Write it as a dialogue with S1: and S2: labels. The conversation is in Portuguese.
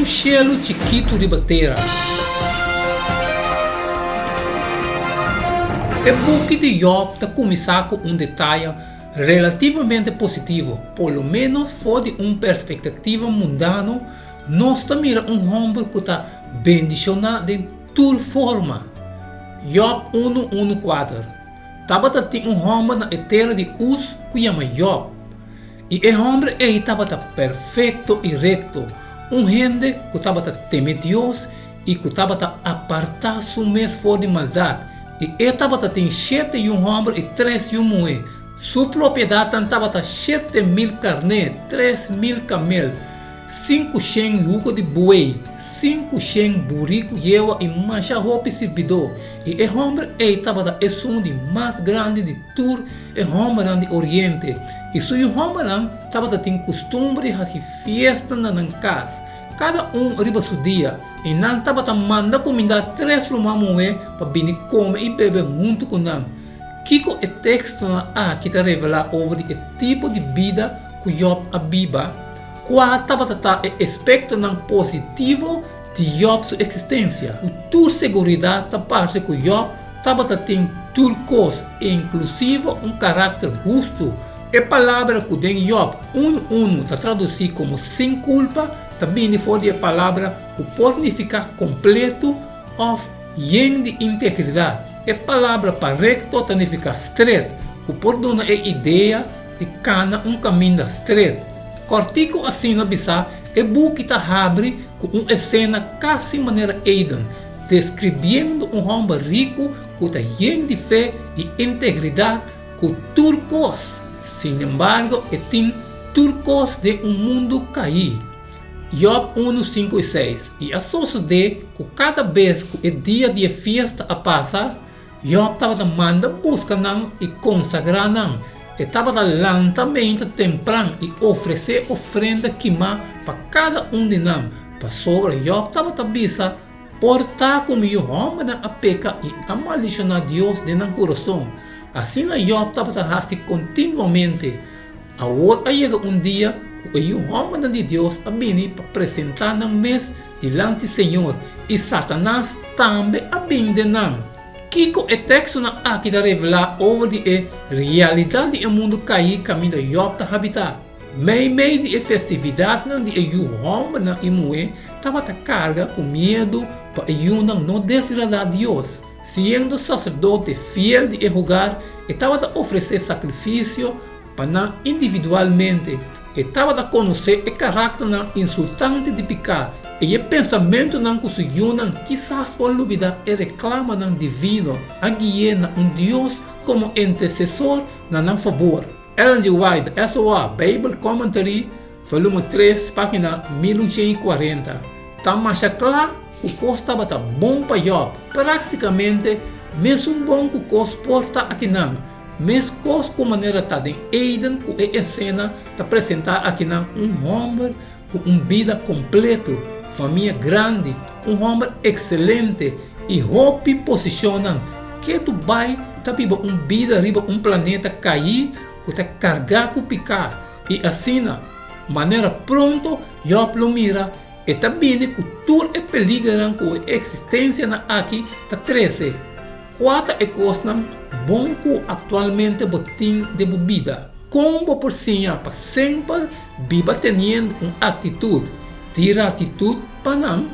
S1: cielo chiquito de batera. O book de Job está começar com detalhe relativamente positivo, pelo menos fora de uma perspectiva mundana. Nós também homem que está bendicionado de toda forma. Job 1:1-4. Estava tem homem na terra de Uz que chama Job. E o homem estava perfeito e recto. Gente que estava temer Deus e que estava apartar seu mês fora de maldade. E estava tem 7 homens e 3 mulheres. Sua propriedade estava 7.000 carneiros, 3.000 camelos, 500 yugo de boi, 500 buricos, yewa e mancha roupa e servidor. E o homem estava um de mais grande de todo o homem do Oriente. E seu homem estava tem costume de fazer festa na casa. Cada riba seu dia. E não estava mandando comida 3 mulheres para vir comer e beber junto com nós. Kiko o texto que te revela sobre o tipo de vida que Job abiba, qual estava o aspecto positivo de Job sua existência. O tua segurança da parte que Job estava tem tudo coisa, inclusive caráter justo. A palavra que tem Job 1:1 está traduzida como sem culpa, também foi a palavra que pode significar completo ou cheio de integridade. A palavra para recto significa straight, que pode dar a ideia de cana caminho straight. Cortico assim na bisa, o book está abre com uma cena quase maneira Eden, descrevendo homem rico que está cheio de fé e integridade com turcos. Sin embargo, tem turcos de mundo caído. Job 1:5-6. E a suceder que cada vez que o dia de festa passa, Job estava mandando buscar e consagrar estava lentamente temprano e oferecer ofrenda queimar para cada de nós. Para sobre Job estava bisa portar como o homem a peca e a maldicionar Deus de nosso coração. Assim Job estava assim continuamente. Agora chega dia que o homem de Deus a vir para apresentar no mês diante do Senhor e Satanás também a vir de nós. Kiko o texto aqui da revelar sobre a realidade do mundo cair caminho de Job da habitar. Meio de festividade de o homem e mulher estava carga com medo para o não desagradar a Deus. Sendo sacerdote fiel de lugar, estava a oferecer sacrifício para individualmente. Estava a conhecer o caráter insultante de pecar. E o pensamento que se unem quizás por olvidar e reclama divino, a guiar Deus como intercessor na favor. Ellen G. White, SOA, Bible Commentary, volume 3, página 1140. Está mais claro que o costo estava bom para Job. Praticamente, mesmo bom que o costo porta aqui não. Mas coisa com maneira de Eden, que a cena está apresentar aqui homem com vida completo, família grande, homem excelente e roupa posiciona que tu vai viver vida riba planeta cair que está carregado com picar e assim maneira pronto Job lo mira e também que tudo é peligro com a existência aqui está 13. Quatro é coisa bom que atualmente botim de bebida. Como por cima para sempre viva tendo uma atitude, tira atitude para não.